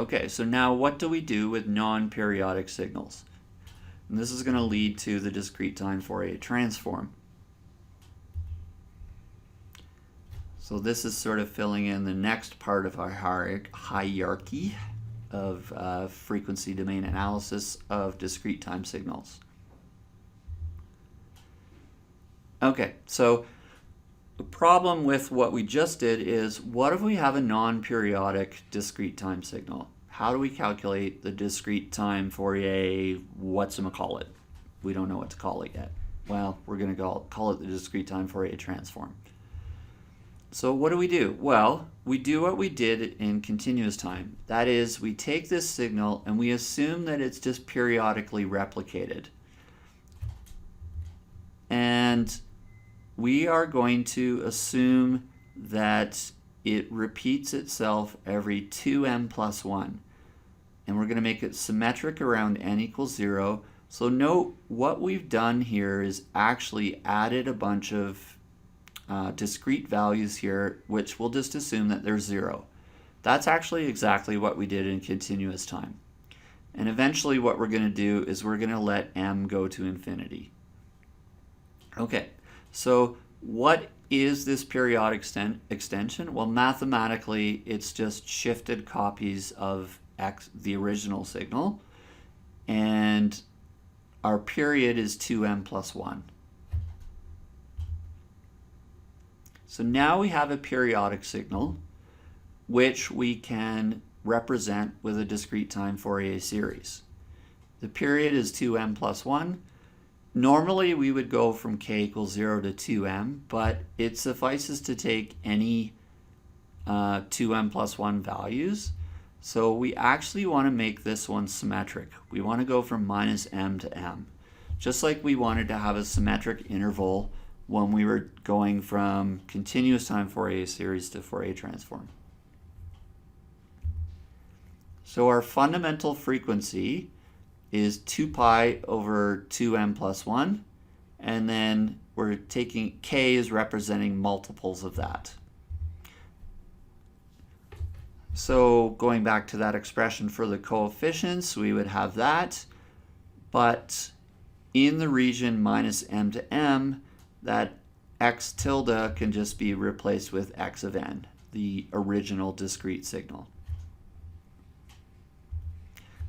Okay, so now what do we do with non-periodic signals? And this is going to lead to the discrete time Fourier transform. So this is sort of filling in the next part of our hierarchy of frequency domain analysis of discrete time signals. Okay, so the problem with what we just did is, what if we have a non-periodic discrete time signal? How do we calculate the discrete time Fourier whatchamacallit? We don't know what to call it yet. Well, we're going to call it the discrete time Fourier transform. So what do? Well, we do what we did in continuous time. That is, we take this signal and we assume that it's just periodically replicated. And we are going to assume that it repeats itself every 2m plus 1. And we're going to make it symmetric around n equals 0. So note, what we've done here is actually added a bunch of discrete values here, which we'll just assume that they're 0. That's actually exactly what we did in continuous time. And eventually what we're going to do is we're going to let m go to infinity. Okay, so what is this periodic extension? Well, mathematically, it's just shifted copies of the original signal, and our period is 2m plus 1. So now we have a periodic signal which we can represent with a discrete time Fourier series. The period is 2m plus 1. Normally we would go from k equals 0 to 2m, but it suffices to take any 2m plus 1 values. So we actually want to make this one symmetric. We want to go from minus m to m, just like we wanted to have a symmetric interval when we were going from continuous time Fourier series to Fourier transform. So our fundamental frequency is 2 pi over 2m plus 1, and then we're taking k is representing multiples of that. So going back to that expression for the coefficients, we would have that, but in the region minus m to m, that x tilde can just be replaced with x of n, the original discrete signal.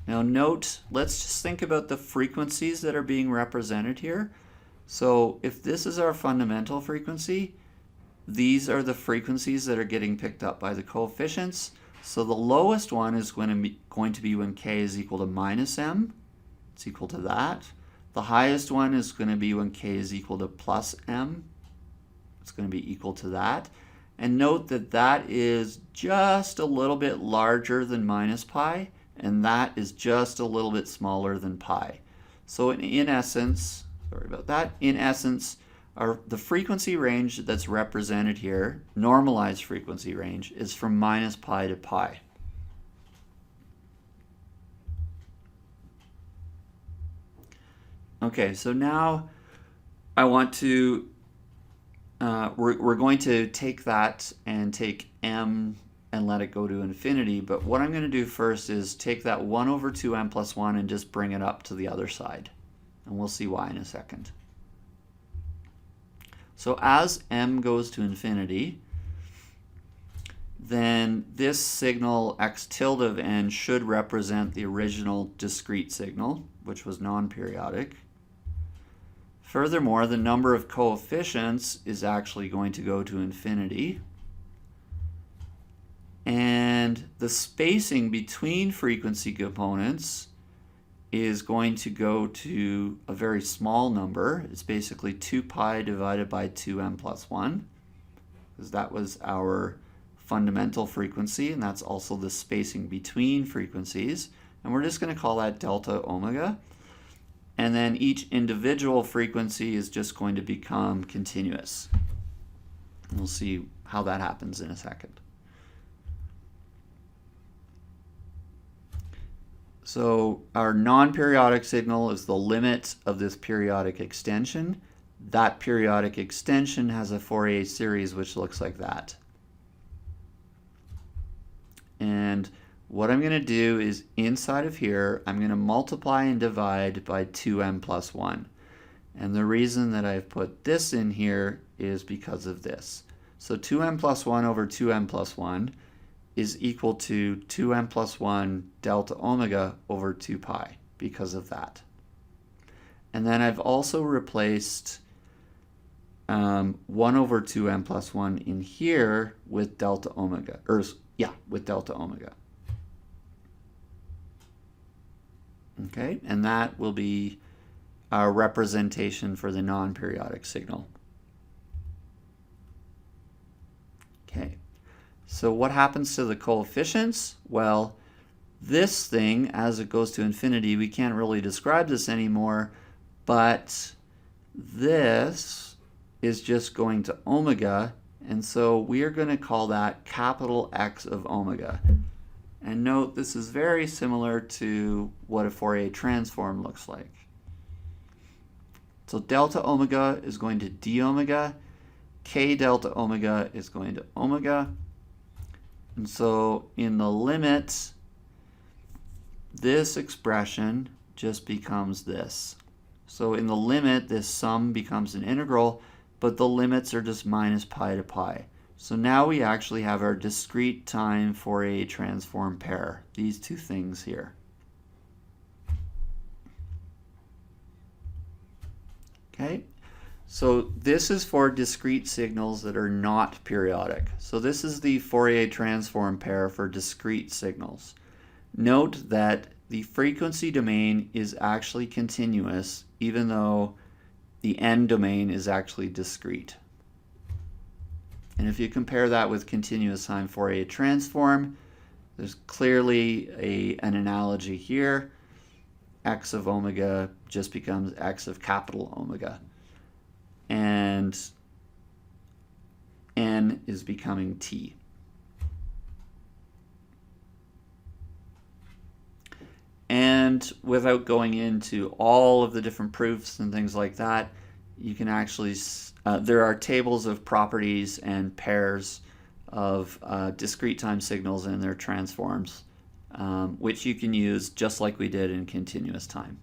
Now note, let's just think about the frequencies that are being represented here. So if this is our fundamental frequency, these are the frequencies that are getting picked up by the coefficients. So the lowest one is going to be when k is equal to minus m. It's equal to that. The highest one is going to be when k is equal to plus m. It's going to be equal to that. And note that that is just a little bit larger than minus pi, and that is just a little bit smaller than pi. So in essence, sorry about that, in essence, the frequency range that's represented here, normalized frequency range, is from minus pi to pi. Okay, so now I want to, we're going to take that and take m and let it go to infinity, but what I'm going to do first is take that 1 over 2m plus 1 and just bring it up to the other side. And we'll see why in a second. So as m goes to infinity, then this signal x tilde of n should represent the original discrete signal, which was non-periodic. Furthermore, the number of coefficients is actually going to go to infinity. And the spacing between frequency components is going to go to a very small number. It's basically 2 pi divided by 2m plus 1, because that was our fundamental frequency, and that's also the spacing between frequencies. And we're just going to call that delta omega. And then each individual frequency is just going to become continuous. And we'll see how that happens in a second. So our non-periodic signal is the limit of this periodic extension. That periodic extension has a Fourier series which looks like that. And what I'm going to do is inside of here, I'm going to multiply and divide by 2m plus 1. And the reason that I've put this in here is because of this. So 2m plus 1 over 2m plus 1 is equal to 2m plus 1 delta omega over 2 pi because of that. And then I've also replaced 1 over 2m plus 1 in here with delta omega, with delta omega. Okay, and that will be our representation for the non-periodic signal. Okay, so what happens to the coefficients? Well, this thing, as it goes to infinity, we can't really describe this anymore, but this is just going to omega, and so we are going to call that capital X of omega. And note, this is very similar to what a Fourier transform looks like. So delta omega is going to d omega, k delta omega is going to omega, and so in the limit, this expression just becomes this. So in the limit, this sum becomes an integral, but the limits are just minus pi to pi. So now we actually have our discrete time Fourier transform pair, these two things here. Okay, so this is for discrete signals that are not periodic. So this is the Fourier transform pair for discrete signals. Note that the frequency domain is actually continuous, even though the end domain is actually discrete. And if you compare that with continuous time Fourier transform, there's clearly an analogy here. X of omega just becomes X of capital omega. And N is becoming T. And without going into all of the different proofs and things like that, you can actually, there are tables of properties and pairs of discrete time signals and their transforms, which you can use just like we did in continuous time.